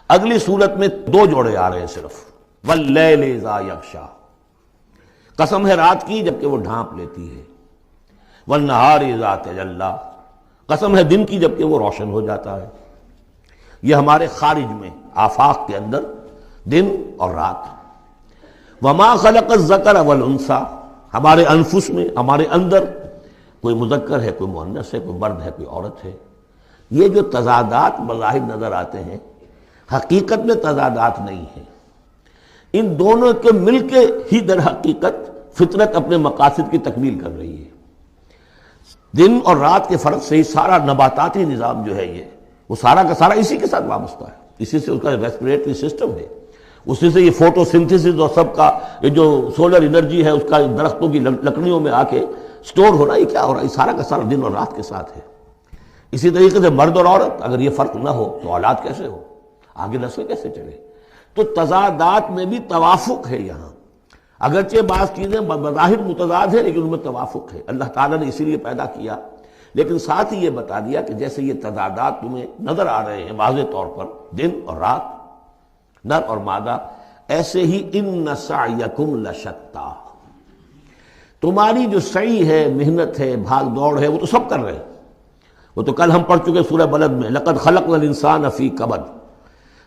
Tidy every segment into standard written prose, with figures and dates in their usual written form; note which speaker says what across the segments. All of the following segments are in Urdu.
Speaker 1: اگلی صورت میں دو جوڑے آ رہے ہیں صرف، واللیل اذا یغشا، قسم ہے رات کی جبکہ وہ ڈھانپ لیتی ہے، والنہار اذا تجلی، قسم ہے دن کی جبکہ وہ روشن ہو جاتا ہے۔ یہ ہمارے خارج میں آفاق کے اندر دن اور رات۔ وما خلق الذکر والانثی، ہمارے انفس میں، ہمارے اندر کوئی مذکر ہے، کوئی مؤنث ہے، کوئی مرد ہے، کوئی عورت ہے۔ یہ جو تضادات بظاہر نظر آتے ہیں حقیقت میں تضادات نہیں ہیں، ان دونوں کے مل کے ہی در حقیقت فطرت اپنے مقاصد کی تکمیل کر رہی ہے۔ دن اور رات کے فرق سے ہی سارا نباتاتی نظام جو ہے یہ وہ سارا کا سارا اسی کے ساتھ وابستہ ہے، اسی سے اس کا ریسپریٹری سسٹم ہے، اسی سے یہ فوٹو سنتھسس اور سب کا یہ جو سولر انرجی ہے اس کا درختوں کی لکڑیوں میں آ کے سٹور ہو رہا ہے، یہ کیا ہو رہا ہے؟ یہ سارا کا سارا دن اور رات کے ساتھ ہے۔ اسی طریقے سے مرد اور عورت، اگر یہ فرق نہ ہو تو اولاد کیسے ہو، آگے نسل کیسے چلے؟ تو تضادات میں بھی توافق ہے یہاں، اگرچہ بعض چیزیں بظاہر متضاد ہیں لیکن ان میں توافق ہے، اللہ تعالیٰ نے اسی لیے پیدا کیا، لیکن ساتھ ہی یہ بتا دیا کہ جیسے یہ تضادات تمہیں نظر آ رہے ہیں واضح طور پر، دن اور رات، نر اور مادہ، ایسے ہی ان سعیکم لشتی، تمہاری جو سعی ہے، محنت ہے، بھاگ دوڑ ہے، وہ تو سب کر رہے ہیں۔ وہ تو کل ہم پڑھ چکے سورہ بلد میں، لقد خلقنا الانسان فی کبد،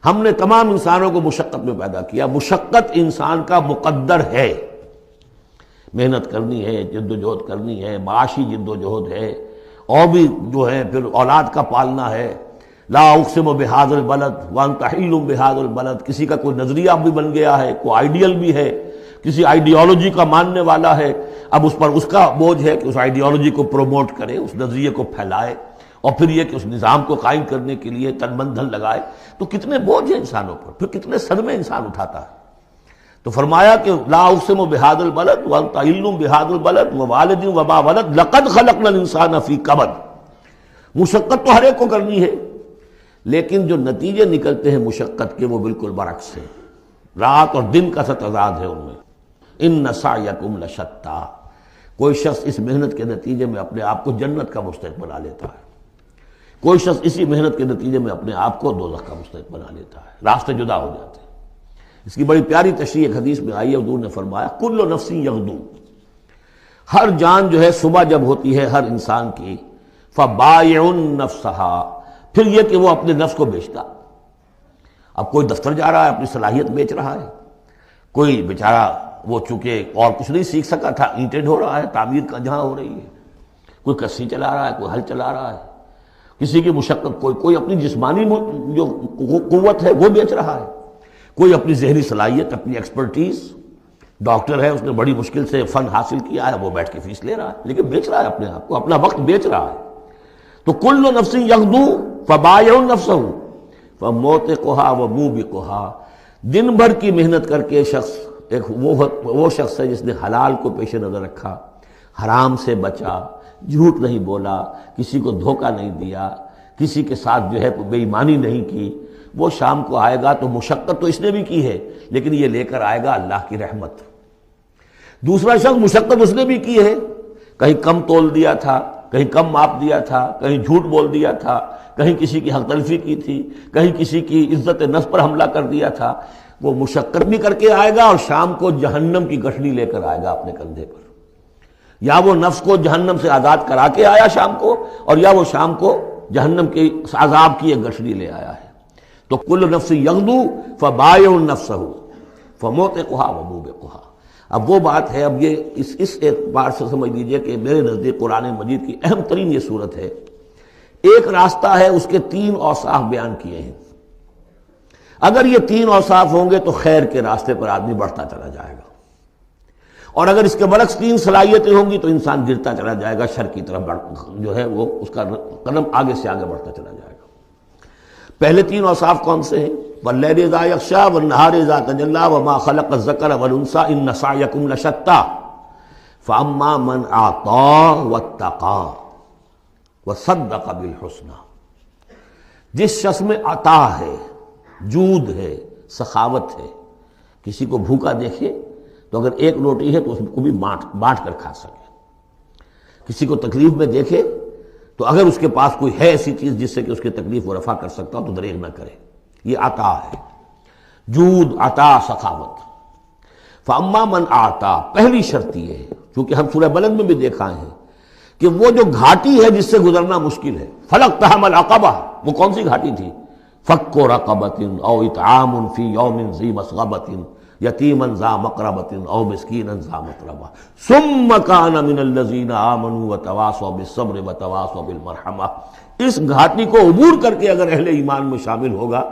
Speaker 1: ہم نے تمام انسانوں کو مشقت میں پیدا کیا۔ مشقت انسان کا مقدر ہے، محنت کرنی ہے، جد و جہد کرنی ہے، معاشی جد و جہد ہے، اور بھی جو ہے پھر اولاد کا پالنا ہے۔ لا اقسم بہذا البلد وانت حل بہذا البلد، کسی کا کوئی نظریہ بھی بن گیا ہے، کوئی آئیڈیل بھی ہے، کسی آئیڈیالوجی کا ماننے والا ہے، اب اس پر اس کا بوجھ ہے کہ اس آئیڈیالوجی کو پروموٹ کرے، اس نظریے کو پھیلائے، اور پھر یہ کہ اس نظام کو قائم کرنے کے لیے تن من دھن لگائے۔ تو کتنے بوجھ ہیں انسانوں پر، پھر کتنے صدمے انسان اٹھاتا ہے۔ تو فرمایا کہ لا اقسم بہذا البلد وانت حل بہذا البلد ووالد وما ولد لقد خلقنا الانسان فی کبد، مشقت تو ہر ایک کو کرنی ہے، لیکن جو نتیجے نکلتے ہیں مشقت کے وہ بالکل برعکس ہیں، رات اور دن کا سا تضاد ہے ان میں۔ ان سعیکم لشتی، کوئی شخص اس محنت کے نتیجے میں اپنے آپ کو جنت کا مستحق بنا لیتا ہے، کوئی شخص اسی محنت کے نتیجے میں اپنے آپ کو دوزخ کا مستحق بنا لیتا ہے، راستے جدا ہو جاتے ہیں۔ اس کی بڑی پیاری تشریح ایک حدیث میں آئی ہے، حضور نے فرمایا کل نفس یغدو، ہر جان جو ہے صبح جب ہوتی ہے ہر انسان کی، فبائع نفسہا، پھر یہ کہ وہ اپنے نفس کو بیچتا۔ اب کوئی دفتر جا رہا ہے اپنی صلاحیت بیچ رہا ہے، کوئی بیچارہ وہ چونکہ اور کچھ نہیں سیکھ سکا تھا، اینٹیں ڈھو رہا ہے، تعمیر کا جہاں ہو رہی ہے، کوئی کسی چلا رہا ہے، کوئی ہل چلا رہا ہے، کسی کی مشقت، کوئی اپنی جسمانی جو قوت ہے وہ بیچ رہا ہے، کوئی اپنی ذہنی صلاحیت، اپنی ایکسپرٹیز، ڈاکٹر ہے اس نے بڑی مشکل سے فن حاصل کیا ہے، وہ بیٹھ کے فیس لے رہا ہے، لیکن بیچ رہا ہے اپنے آپ کو، اپنا وقت بیچ رہا ہے۔ تو کل نفس یغدو فبائع نفسہ فموتقھا وموبقھا، دن بھر کی محنت کر کے شخص ایک وہ شخص ہے جس نے حلال کو پیش نظر رکھا، حرام سے بچا، جھوٹ نہیں بولا، کسی کو دھوکہ نہیں دیا، کسی کے ساتھ جو ہے بے ایمانی نہیں کی، وہ شام کو آئے گا تو مشقت تو اس نے بھی کی ہے لیکن یہ لے کر آئے گا اللہ کی رحمت۔ دوسرا شخص مشقت اس نے بھی کی ہے، کہیں کم تول دیا تھا، کہیں کم ماپ دیا تھا، کہیں جھوٹ بول دیا تھا، کہیں کسی کی حق تلفی کی تھی، کہیں کسی کی عزت نفس پر حملہ کر دیا تھا، وہ مشقت بھی کر کے آئے گا اور شام کو جہنم کی گٹھڑی لے کر آئے گا اپنے کندھے پر، یا وہ نفس کو جہنم سے آزاد کرا کے آیا شام کو، اور یا وہ شام کو جہنم کے عذاب کی ایک گٹھڑی لے آیا ہے۔ تو کل نفس یغدو فبائع نفسہ فموتقھا وموبقھا۔ اب وہ بات ہے، اب یہ اس اعتبار سے سمجھ لیجئے کہ میرے نزدیک قرآن مجید کی اہم ترین یہ صورت ہے، ایک راستہ ہے، اس کے تین اوصاف بیان کیے ہیں، اگر یہ تین اوصاف ہوں گے تو خیر کے راستے پر آدمی بڑھتا چلا جائے گا، اور اگر اس کے برعکس تین صلاحیتیں ہوں گی تو انسان گرتا چلا جائے گا، شر کی طرف جو ہے وہ اس کا قدم آگے سے آگے بڑھتا چلا جائے گا۔ پہلے تین اوصاف کون سے ہیں؟ واللیل اذا یغشا والنہار اذا تجلی وما خلق الذکر والانثی ان سعیکم لشتی فاما من اعطی واتقی وصدق بالحسنی، جس شخص میں عطا ہے، جود ہے، سخاوت ہے، کسی کو بھوکا دیکھے تو اگر ایک روٹی ہے تو اس کو بھی بانٹ کر کھا سکے، کسی کو تکلیف میں دیکھے تو اگر اس کے پاس کوئی ہے ایسی چیز جس سے کہ اس کی تکلیف وہ رفع کر سکتا ہو تو دریغ نہ کرے، یہ عطا ہے، جود، عطا، سخاوت۔ فاما من آتا، پہلی شرط یہ ہے، چونکہ ہم سورہ بلد میں بھی دیکھا ہے کہ وہ جو گھاٹی ہے جس سے گزرنا مشکل ہے، فلقتحم العقبہ، وہ کون سی گھاٹی تھی؟ فک رقبۃ او اطعام فی یوم ذی مسغبۃ یتیما ذا مقربۃ او مسکینا ذا متربہ ثم کان من الذین آمنوا وتواصوا بالصبر وتواصوا بالمرحمہ۔ اس گھاٹی کو عبور کر کے اگر اہل ایمان میں شامل ہوگا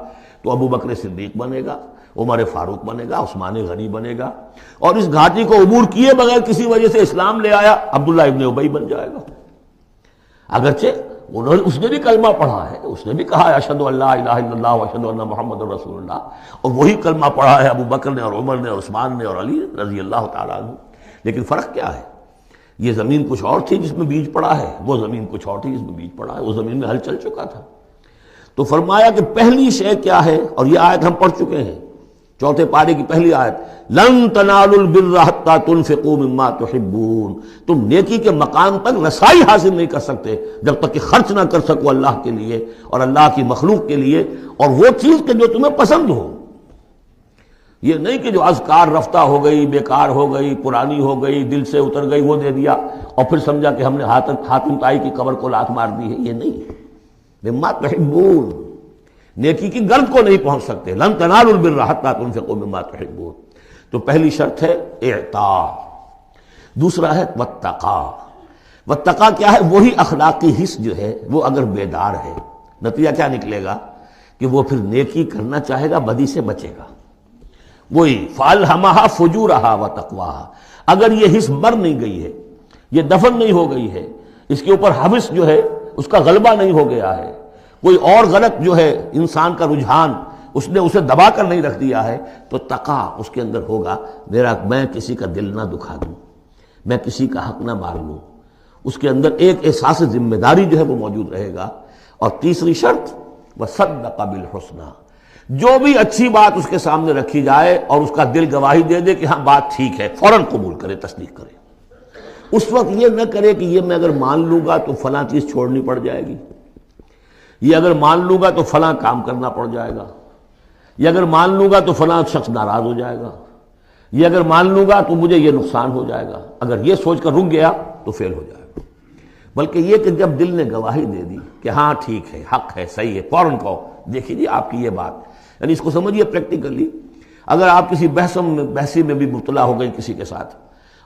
Speaker 1: تو ابو بکر صدیق بنے گا، عمر فاروق بنے گا، عثمان غنی بنے گا، اور اس گھاٹی کو عبور کیے بغیر کسی وجہ سے اسلام لے آیا عبداللہ ابن ابی بن جائے گا۔ اگرچہ اس نے بھی کلمہ پڑھا ہے، اس نے بھی کہا ہے اشہد ان لا الہ الا اللہ واشہد ان محمد رسول اللہ، اور وہی کلمہ پڑھا ہے ابو بکر نے اور عمر نے اور عثمان نے اور علی رضی اللہ تعالیٰ عنہ۔ لیکن فرق کیا ہے؟ یہ زمین کچھ اور تھی جس میں بیج پڑا ہے، وہ زمین کچھ اور تھی جس میں بیج پڑا ہے، وہ زمین میں ہل چل چکا تھا۔ تو فرمایا کہ پہلی شے کیا ہے، اور یہ آیت ہم پڑھ چکے ہیں، چوتھے پارے کی پہلی آیت، لن تنالوا البر حتى تنفقوا مما تحبون، تم نیکی کے مقام تک رسائی حاصل نہیں کر سکتے جب تک کہ خرچ نہ کر سکو اللہ کے لیے اور اللہ کی مخلوق کے لیے، اور وہ چیز کہ جو تمہیں پسند ہو۔ یہ نہیں کہ جو اذکار رفتہ ہو گئی، بیکار ہو گئی، پرانی ہو گئی، دل سے اتر گئی، وہ دے دیا اور پھر سمجھا کہ ہم نے حاتم طائی کی قبر کو لات مار دی ہے، یہ نہیں۔ مما تحبون، نیکی کی گرد کو نہیں پہنچ سکتے، لن تنالوا البر حتى تنفقوا مما تحبون۔ تو پہلی شرط ہے اعطاء، دوسرا ہے واتقا۔ واتقا کیا ہے؟ وہی اخلاقی حص جو ہے وہ اگر بیدار ہے، نتیجہ کیا نکلے گا کہ وہ پھر نیکی کرنا چاہے گا، بدی سے بچے گا۔ وہی فَأَلْهَمَهَا فُجُورَهَا وَتَقْوَاهَا، اگر یہ حص مر نہیں گئی ہے، یہ دفن نہیں ہو گئی ہے، اس کے اوپر حوث جو ہے اس کا غلبہ نہیں ہو گیا ہے، کوئی اور غلط جو ہے انسان کا رجحان اس نے اسے دبا کر نہیں رکھ دیا ہے، تو تقا اس کے اندر ہوگا، میں کسی کا دل نہ دکھا دوں، میں کسی کا حق نہ مار لوں، اس کے اندر ایک احساس ذمہ داری جو ہے وہ موجود رہے گا۔ اور تیسری شرط وصدق بالحسنى، جو بھی اچھی بات اس کے سامنے رکھی جائے اور اس کا دل گواہی دے دے کہ ہاں بات ٹھیک ہے، فوراً قبول کرے، تصدیق کرے۔ اس وقت یہ نہ کرے کہ یہ میں اگر مان لوں گا تو فلاں چیز چھوڑنی پڑ جائے گی، یہ اگر مان لوں گا تو فلاں کام کرنا پڑ جائے گا، یہ اگر مان لوں گا تو فلاں شخص ناراض ہو جائے گا، یہ اگر مان لوں گا تو مجھے یہ نقصان ہو جائے گا، اگر یہ سوچ کر رک گیا تو فیل ہو جائے گا۔ بلکہ یہ کہ جب دل نے گواہی دے دی کہ ہاں ٹھیک ہے، حق ہے، صحیح ہے، فوراً کہو دیکھیے جی آپ کی یہ بات، یعنی اس کو سمجھیے پریکٹیکلی، اگر آپ کسی بحثی میں بھی مبتلا ہو گئی کسی کے ساتھ،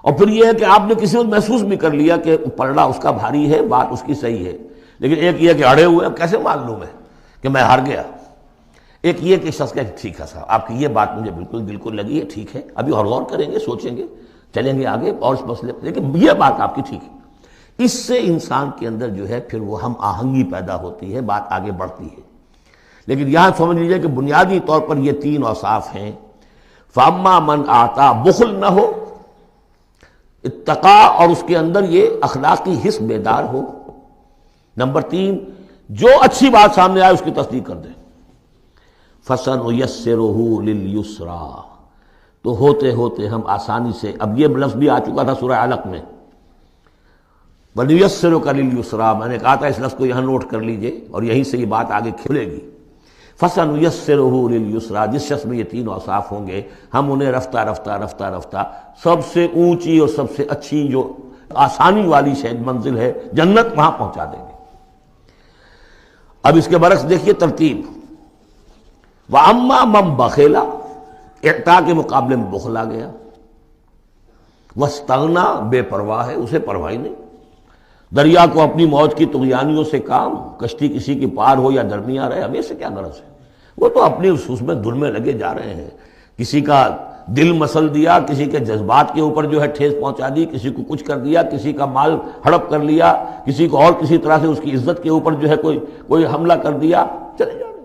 Speaker 1: اور پھر یہ ہے کہ آپ نے کسی وقت محسوس بھی کر لیا کہ پلڑا اس کا بھاری ہے، بات اس کی صحیح ہے، لیکن ایک یہ کہ اڑے ہوئے، کیسے مان لوں میں کہ میں ہار گیا، ایک یہ کہ شخص کہ ٹھیک ہے صاحب آپ کی یہ بات مجھے بالکل دل کو لگی ہے، ٹھیک ہے، ابھی اور غور کریں گے، سوچیں گے، چلیں گے آگے اور اس مسئلے پر، لیکن یہ بات آپ کی ٹھیک ہے۔ اس سے انسان کے اندر جو ہے پھر وہ ہم آہنگی پیدا ہوتی ہے، بات آگے بڑھتی ہے۔ لیکن یہاں سمجھ لیجیے کہ بنیادی طور پر یہ تین اوصاف ہیں، فاما من آتا، بخل نہ ہو، اتقا اور اس کے اندر یہ اخلاقی حس بیدار ہو، نمبر تین جو اچھی بات سامنے آئے اس کی تصدیق کر دیں، فَسَنُيَسِّرُهُ لِلْيُسْرَى، تو ہوتے ہوتے ہم آسانی سے، اب یہ لفظ بھی آ چکا تھا سورہ علق میں، وَنُيَسِّرُكَ لِلْيُسْرَى، میں نے کہا تھا اس لفظ کو یہاں نوٹ کر لیجئے اور یہیں سے یہ بات آگے کھلے گی۔ فَسَنُيَسِّرُهُ لِلْيُسْرَى، جس شخص میں یہ تین اوصاف ہوں گے ہم انہیں رفتہ رفتہ رفتہ رفتہ سب سے اونچی اور سب سے اچھی جو آسانی والی شاید منزل ہے جنت، وہاں پہنچا دیں گے۔ اب اس کے برعکس دیکھیے ترتیب، وَأَمَّا مَن بَخِلَ، اعطاء کے مقابلے میں بخل آ گیا، وَاسْتَغْنَىٰ، بے پرواہ ہے، اسے پرواہ ہی نہیں، دریا کو اپنی موج کی طغیانیوں سے کام، کشتی کسی کی پار ہو یا درمیان رہے، ہمیں سے کیا غرض ہے، وہ تو اپنی اس میں دھن میں لگے جا رہے ہیں، کسی کا دل مسل دیا، کسی کے جذبات کے اوپر جو ہے ٹھیس پہنچا دی، کسی کو کچھ کر دیا، کسی کا مال ہڑپ کر لیا، کسی کو اور کسی طرح سے اس کی عزت کے اوپر جو ہے کوئی حملہ کر دیا، چلے جا رہے۔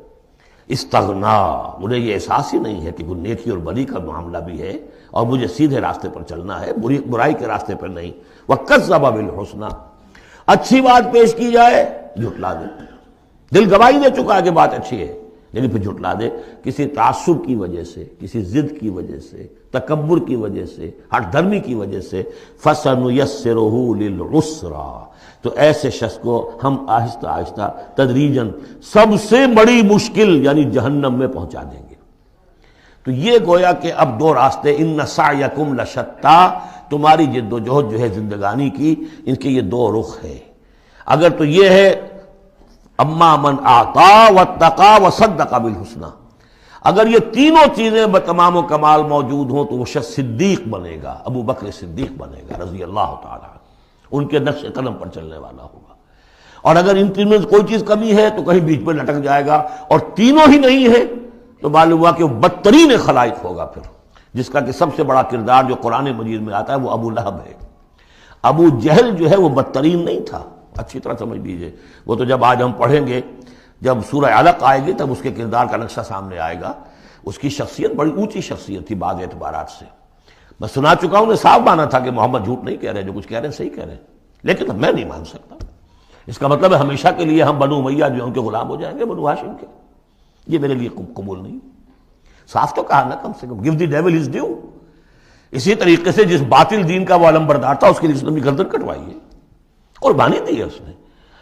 Speaker 1: استغنا، انہیں یہ احساس ہی نہیں ہے کہ کوئی نیکی اور بدی کا معاملہ بھی ہے اور مجھے سیدھے راستے پر چلنا ہے، برائی کے راستے پر نہیں۔ وَكَذَّبَ بِالْحُسْنَىٰ، اچھی بات پیش کی جائے جھٹلا دے، دل گواہی دے چکا ہے کہ بات اچھی ہے، یعنی پھر جھٹلا دے کسی تعصب کی وجہ سے، کسی ضد کی وجہ سے، تکبر کی وجہ سے، ہٹ دھرمی کی وجہ سے، فَسَنُيَسِّرُهُ لِلْعُسْرَىٰ، تو ایسے شخص کو ہم آہستہ آہستہ تدریجاً سب سے بڑی مشکل یعنی جہنم میں پہنچا دیں گے۔ تو یہ گویا کہ اب دو راستے، ان سعیکم لشتیٰ، تمہاری جد و جہد جو ہے زندگانی کی، ان کے یہ دو رخ ہے۔ اگر تو یہ ہے اما من اعطا واتقا وصدق بالحسنی، اگر یہ تینوں چیزیں بتمام و کمال موجود ہوں تو وہ شخص صدیق بنے گا، ابو بکر صدیق بنے گا رضی اللہ تعالی عنہ، ان کے نقش قدم پر چلنے والا ہوگا۔ اور اگر ان تینوں میں کوئی چیز کمی ہے تو کہیں بیچ میں لٹک جائے گا، اور تینوں ہی نہیں ہے تو معلوم ہوا کہ وہ بدترین خلائق ہوگا پھر، جس کا کہ سب سے بڑا کردار جو قرآن مجید میں آتا ہے وہ ابو لہب ہے۔ ابو جہل جو ہے وہ بدترین نہیں تھا، اچھی طرح سمجھ لیجئے، وہ تو جب آج ہم پڑھیں گے، جب سورہ علق آئے گی تب اس کے کردار کا نقشہ سامنے آئے گا۔ اس کی شخصیت بڑی اونچی شخصیت تھی بعض اعتبارات سے، میں سنا چکا ہوں، نے صاف مانا تھا کہ محمد جھوٹ نہیں کہہ رہے، جو کچھ کہہ رہے ہیں صحیح کہہ رہے ہیں، لیکن میں نہیں مان سکتا۔ اس کا مطلب ہے ہمیشہ کے لیے ہم بنو امیہ جو ان کے غلام ہو جائیں گے، بنو ہاشم کے، یہ میرے لیے قبول نہیں۔ صاف تو کہا نا کم سے کم، give the devil his due. اسی طریقے سے جس باطل دین کا وہ علمبردار تھا اس کے لیے اس نے گردن کٹوائی ہے، قربانی دی ہے اس نے۔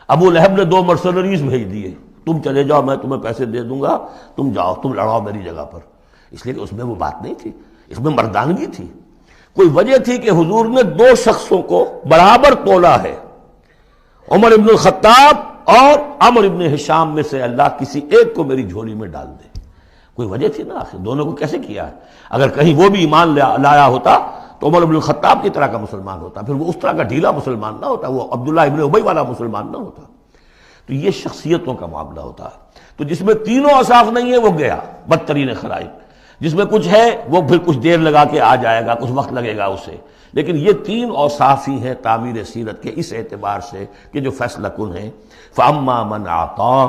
Speaker 1: ابو لہب نے 2 مرسنریز بھیج دیے، تم چلے جاؤ، میں تمہیں پیسے دے دوں گا، تم جاؤ، تم لڑاؤ میری جگہ پر، اس لیے کہ اس میں وہ بات نہیں تھی، اس میں مردانگی تھی۔ کوئی وجہ تھی کہ حضور نے 2 شخصوں کو برابر تولا ہے، عمر ابن الخطاب اور عمرو ابن ہشام میں سے اللہ کسی ایک کو میری جھولی میں ڈال دے، کوئی وجہ تھی نا، آخر دونوں کو کیسے کیا ہے؟ اگر کہیں وہ بھی ایمان لایا ہوتا تو عمر ابن الخطاب کی طرح کا مسلمان ہوتا، پھر وہ اس طرح کا ڈھیلا مسلمان نہ ہوتا، وہ عبداللہ ابن ابی والا مسلمان نہ ہوتا۔ تو یہ شخصیتوں کا معاملہ ہوتا ہے، تو جس میں تینوں اوصاف نہیں ہے وہ گیا بدترین خلائق، جس میں کچھ ہے وہ پھر کچھ دیر لگا کے آ جائے گا، کچھ وقت لگے گا اسے، لیکن یہ 3 اوصاف ہی ہیں تعمیر سیرت کے اس اعتبار سے کہ جو فیصلہ کن ہیں۔ فَأَمَّا مَنْ أَعْطَىٰ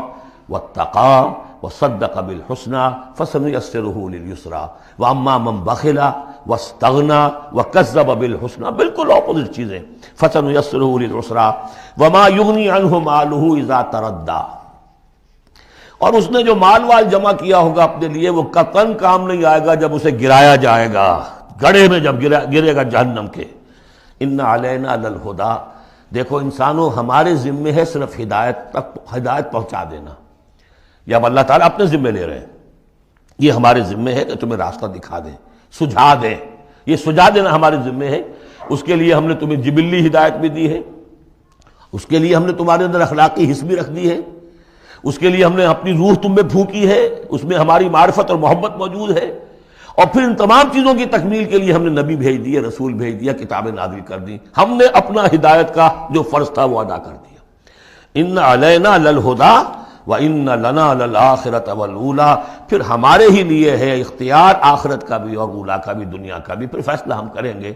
Speaker 1: وَاتَّقَىٰ وَصَدَّقَ بِالْحُسْنَىٰ فَسَنُيَسِّرُهُ لِلْيُسْرَىٰ وَأَمَّا مَنْ بَخِلَ وَاسْتَغْنَىٰ وَكَذَّبَ بِالْحُسْنَىٰ، بالکل اپوزٹ چیزیں، فَسَنُيَسِّرُهُ لِلْعُسْرَىٰ وَمَا يُغْنِي عَنْهُ مَالُهُ إِذَا تَرَدَّىٰ، اور اس نے جو مال جمع کیا ہوگا اپنے لیے وہ قطعاً کام نہیں آئے گا جب اسے گرایا جائے گا، گڑھے میں جب گرے گا جہنم کے۔ ان علینا للہدیٰ، دیکھو انسانوں ہمارے ذمے ہے صرف ہدایت پہنچا دینا، یہ اب اللہ تعالیٰ اپنے ذمے لے رہے ہیں، یہ ہمارے ذمے ہے کہ تمہیں راستہ دکھا دیں، سجھا دیں، یہ سجھا دینا ہمارے ذمے ہے۔ اس کے لیے ہم نے تمہیں جبلی ہدایت بھی دی ہے، اس کے لیے ہم نے تمہارے اندر اخلاقی حس بھی رکھ دی ہے، اس کے لیے ہم نے اپنی روح تم میں پھونکی ہے، اس میں ہماری معرفت اور محبت موجود ہے، اور پھر ان تمام چیزوں کی تکمیل کے لیے ہم نے نبی بھیج دیے، رسول بھیج دیا، کتابیں نازل کر دی، ہم نے اپنا ہدایت کا جو فرض تھا وہ ادا کر دیا۔ ان علینا للہدیٰ وَإِنَّ لَنَا لَلْآخِرَةَ وَالْأُولَىٰ، پھر ہمارے ہی لیے ہے اختیار آخرت کا بھی اور اولا کا بھی، دنیا کا بھی، پھر فیصلہ ہم کریں گے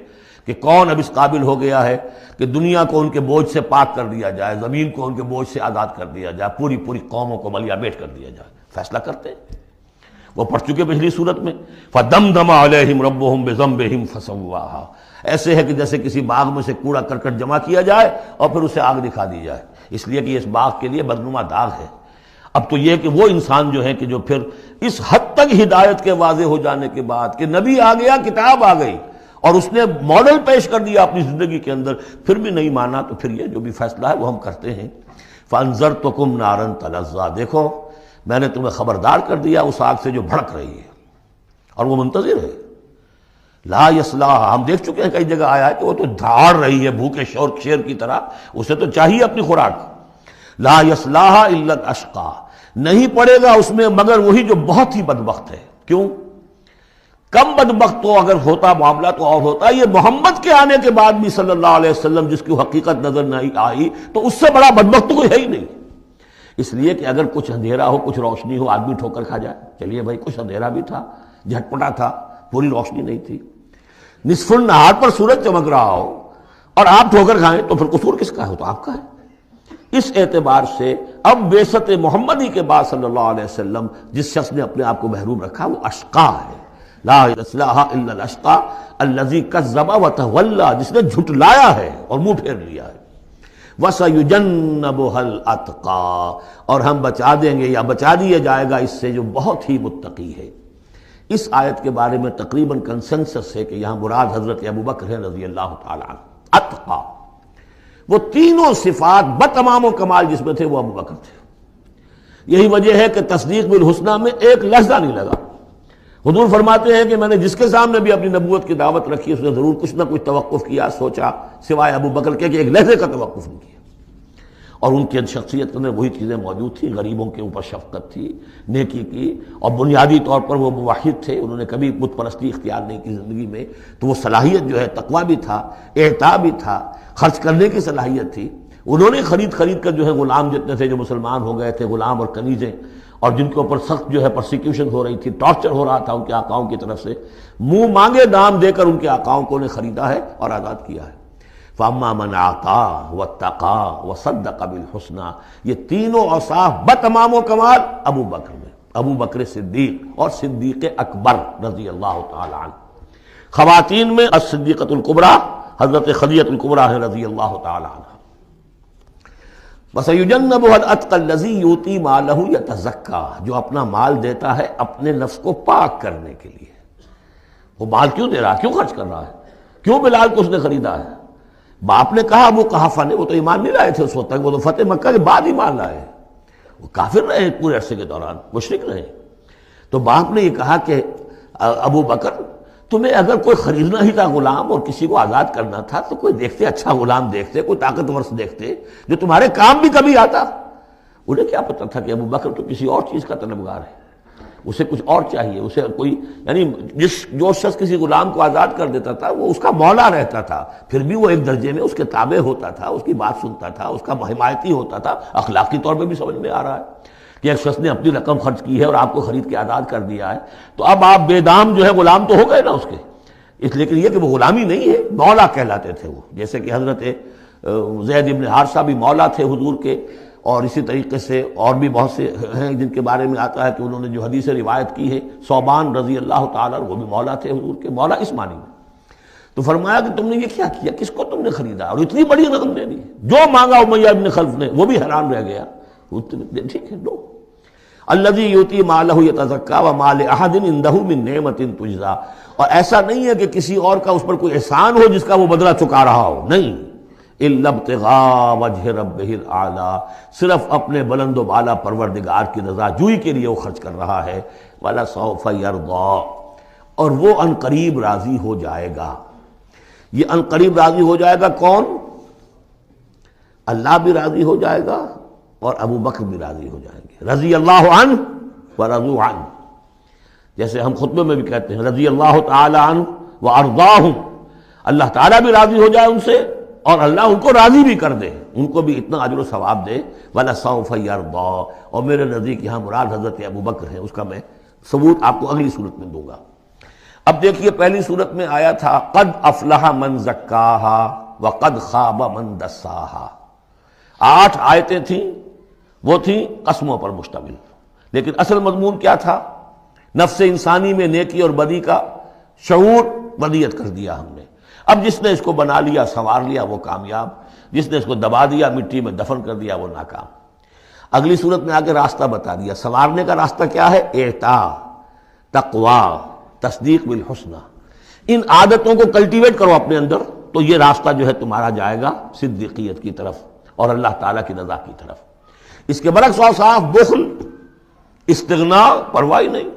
Speaker 1: کہ کون اب اس قابل ہو گیا ہے کہ دنیا کو ان کے بوجھ سے پاک کر دیا جائے، زمین کو ان کے بوجھ سے آزاد کر دیا جائے، پوری قوموں کو ملیا بیٹ کر دیا جائے، فیصلہ کرتے ہیں۔ وہ پڑھ چکے پچھلی صورت میں، فَدَمْدَمَ عَلَيْهِمْ رَبُّهُمْ بِذَنبِهِمْ فَسَوَّاهَا، ایسے ہے کہ جیسے کسی باغ میں سے کوڑا کرکٹ جمع کیا جائے اور پھر اسے آگ دکھا دی جائے، اس لیے کہ اس باغ کے لیے بدنما داغ ہے۔ اب تو یہ کہ وہ انسان جو ہے کہ جو پھر اس حد تک ہدایت کے واضح ہو جانے کے بعد کہ نبی آ گیا، کتاب آ گئی اور اس نے ماڈل پیش کر دیا اپنی زندگی کے اندر، پھر بھی نہیں مانا، تو پھر یہ جو بھی فیصلہ ہے وہ ہم کرتے ہیں۔ فَأَنذَرْتُكُمْ نَارًا تَلَظَّىٰ، دیکھو میں نے تمہیں خبردار کر دیا اس آگ سے جو بھڑک رہی ہے اور وہ منتظر ہے۔ لا یصلاھا، ہم دیکھ چکے ہیں کئی جگہ آیا ہے کہ وہ تو دھاڑ رہی ہے بھوکے شیر کی طرح، اسے تو چاہیے اپنی خوراک۔ لا یصلاھا الا الاشقی، نہیں پڑے گا اس میں مگر وہی جو بہت ہی بدبخت ہے۔ کیوں؟ کم بدبخت تو اگر ہوتا معاملہ تو اور ہوتا، یہ محمد کے آنے کے بعد بھی صلی اللہ علیہ وسلم جس کی حقیقت نظر نہیں آئی تو اس سے بڑا بدبخت تو کوئی ہے ہی نہیں۔ اس لیے کہ اگر کچھ اندھیرا ہو، کچھ روشنی ہو، آدمی ٹھوکر کھا جائے، چلیے بھائی کچھ اندھیرا بھی تھا، جھٹپٹا تھا، پوری روشنی نہیں تھی، نصف النہار پر سورج چمک رہا ہو اور آپ ٹھوکر کھائیں تو پھر قصور کس کا ہے؟ تو آپ کا ہے۔ اس اعتبار سے اب بعثت محمدی کے بعد صلی اللہ علیہ وسلم جس شخص نے اپنے آپ کو محروم رکھا وہ اشقا ہے۔ لا یصلاھا الا الاشقی الذی کذب وتولی، جس نے جھٹلایا ہے اور منہ پھیر لیا ہے۔ وَسَيُجَنَّبُهَا الْأَتْقَى، اور ہم بچا دیں گے یا بچا دیا جائے گا اس سے جو بہت ہی متقی ہے۔ اس آیت کے بارے میں تقریباً کنسنسس ہے کہ یہاں مراد حضرت ابوبکر ہے رضی اللہ تعالی عنہ۔ اتقا، وہ تینوں صفات بتمام و کمال جس میں تھے وہ ابوبکر تھے۔ یہی وجہ ہے کہ تصدیق بالحسنہ میں ایک لحظہ نہیں لگا۔ حضور فرماتے ہیں کہ میں نے جس کے سامنے بھی اپنی نبوت کی دعوت رکھی اس نے ضرور کچھ نہ کچھ توقف کیا، سوچا، سوائے ابوبکر کے کہ ایک لحظے کا توقف نہیں کیا۔ اور ان کی شخصیت میں وہی چیزیں موجود تھیں، غریبوں کے اوپر شفقت تھی، نیکی کی، اور بنیادی طور پر وہ موحد تھے، انہوں نے کبھی بت پرستی اختیار نہیں کی زندگی میں، تو وہ صلاحیت جو ہے تقویٰ بھی تھا، اعطاء بھی تھا، خرچ کرنے کی صلاحیت تھی۔ انہوں نے خرید کر جو ہے غلام جتنے تھے جو مسلمان ہو گئے تھے، غلام اور کنیزیں، اور جن کے اوپر سخت جو ہے پرسیکیوشن ہو رہی تھی، ٹارچر ہو رہا تھا ان کے آقاؤں کی طرف سے، منہ مانگے دام دے کر ان کے آقاؤں کو نے خریدا ہے اور آزاد کیا ہے۔ فَأَمَّا مَنْ أَعْطَىٰ وَاتَّقَىٰ وَصَدَّقَ بِالْحُسْنَىٰ، یہ تینوں اوصاف بتمام و کمال ابو بکر میں، ابو بکر صدیق اور صدیق اکبر رضی اللہ تعالی عنہ۔ خواتین میں الصدیقۃ الکبریٰ حضرت خدیجہ الکبریٰ ہے رضی اللہ تعالی عنہ۔ وَسَيُجَنَّبُهَا الْأَتْقَى الَّذِي يُؤْتِي مَالَهُ يَتَزَكَّىٰ، جو اپنا مال دیتا ہے اپنے نفس کو پاک کرنے کے لیے۔ وہ مال کیوں دے رہا ہے، کیوں خرچ کر رہا ہے، کیوں بلال کو اس نے خریدا ہے؟ باپ نے کہا ابو قحافہ نے، وہ تو ایمان نہیں لائے تھے اس وقت تک، وہ تو فتح مکہ کے بعد ایمان لائے، وہ کافر رہے پورے عرصے کے دوران، مشرک رہے۔ تو باپ نے یہ کہا کہ ابو بکر تمہیں اگر کوئی خریدنا ہی تھا غلام اور کسی کو آزاد کرنا تھا تو کوئی دیکھتے، اچھا غلام دیکھتے، کوئی طاقتور سے دیکھتے جو تمہارے کام بھی کبھی آتا۔ انہیں کیا پتہ تھا کہ ابو بکر تو کسی اور چیز کا طلبگار ہے، اسے کچھ اور چاہیے، اسے کوئی، یعنی جو شخص کسی غلام کو آزاد کر دیتا تھا وہ اس کا مولا رہتا تھا، پھر بھی وہ ایک درجے میں اس کے تابع ہوتا تھا، اس کی بات سنتا تھا، اس کا حمایتی ہوتا تھا۔ اخلاقی طور پہ بھی سمجھ میں آ رہا ہے کہ ایک شخص نے اپنی رقم خرچ کی ہے اور آپ کو خرید کے آزاد کر دیا ہے، تو اب آپ بے دام جو ہے غلام تو ہو گئے نا اس کے، اس لیے کہ یہ کہ وہ غلامی نہیں ہے، مولا کہلاتے تھے وہ، جیسے کہ حضرت زید ابن حارثہ بھی مولا تھے حضور کے، اور اسی طریقے سے اور بھی بہت سے ہیں جن کے بارے میں آتا ہے کہ انہوں نے جو حدیث روایت کی ہے، ثوبان رضی اللہ تعالیٰ وہ بھی مولا تھے حضور کے، مولا اس معنی میں۔ تو فرمایا کہ تم نے یہ کیا کیا، کس کو تم نے خریدا اور اتنی بڑی رقم دے دی؟ جو مانگا امیہ ابن خلف نے، وہ بھی حیران رہ گیا، ٹھیک ہے دو۔ الذی یؤتی مالہ یتزکیٰ وما لأحد عندہ من نعمۃ تجزیٰ، اور ایسا نہیں ہے کہ کسی اور کا اس پر کوئی احسان ہو جس کا وہ بدلہ چکا رہا ہو، نہیں، الا ابتغاء وجہ ربہ الاعلیٰ، صرف اپنے بلند و بالا پروردگار کی رضا جوئی کے لیے وہ خرچ کر رہا ہے۔ وَلَسَوْفَ يَرْضَىٰ، اور وہ ان قریب راضی ہو جائے گا۔ یہ ان قریب راضی ہو جائے گا کون؟ اللہ بھی راضی ہو جائے گا اور ابو بکر بھی راضی ہو جائیں گے، رضی اللہ عنہ ورضوا عنہ، جیسے ہم خطبے میں بھی کہتے ہیں رضی اللہ تعالی عنہ وارضاہم، اللہ تعالیٰ بھی راضی ہو جائے ان سے اور اللہ ان کو راضی بھی کر دے، ان کو بھی اتنا اجر و ثواب دے۔ وَلَسَوْفَ يَرْضَىٰ، اور میرے نزدیک یہاں مراد حضرت ابو بکر ہے، اس کا میں ثبوت آپ کو اگلی صورت میں دوں گا۔ اب دیکھیے پہلی صورت میں آیا تھا قد افلح من زکاہا وقد خاب من دساہا، 8 آیتیں تھیں، وہ تھیں قسموں پر مشتمل، لیکن اصل مضمون کیا تھا؟ نفس انسانی میں نیکی اور بدی کا شعور بدیت کر دیا ہم نے۔ اب جس نے اس کو بنا لیا، سنوار لیا، وہ کامیاب، جس نے اس کو دبا دیا، مٹی میں دفن کر دیا، وہ ناکام۔ اگلی صورت میں آگے راستہ بتا دیا، سنوارنے کا راستہ کیا ہے؟ اعطاء، تقویٰ، تصدیق بالحسنہ، ان عادتوں کو کلٹیویٹ کرو اپنے اندر، تو یہ راستہ جو ہے تمہارا جائے گا صدیقیت کی طرف اور اللہ تعالیٰ کی رضا کی طرف۔ اس کے برعکس صاف بخل، استغنا، پرواہ ہی نہیں،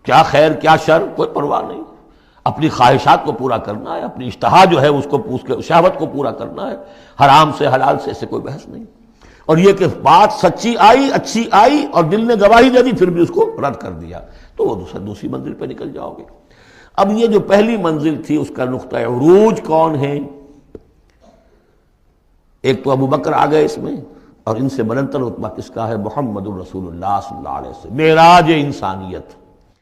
Speaker 1: کیا خیر کیا شر کوئی پرواہ نہیں، اپنی خواہشات کو پورا کرنا ہے، اپنی اشتہا جو ہے اس کو شہوت کو پورا کرنا ہے، حرام سے حلال سے اس سے کوئی بحث نہیں۔ اور یہ کہ بات سچی آئی، اچھی آئی اور دل نے گواہی دے دی پھر بھی اس کو رد کر دیا، تو وہ دوسری منزل پہ نکل جاؤ گے۔ اب یہ جو پہلی منزل تھی اس کا نقطہ عروج کون ہے؟ ایک تو ابو بکر آ گئے اس میں، اور ان سے بلندتر رتبہ کس کا ہے؟ محمد الرسول اللہ صلی اللہ علیہ وسلم، معراج انسانیت۔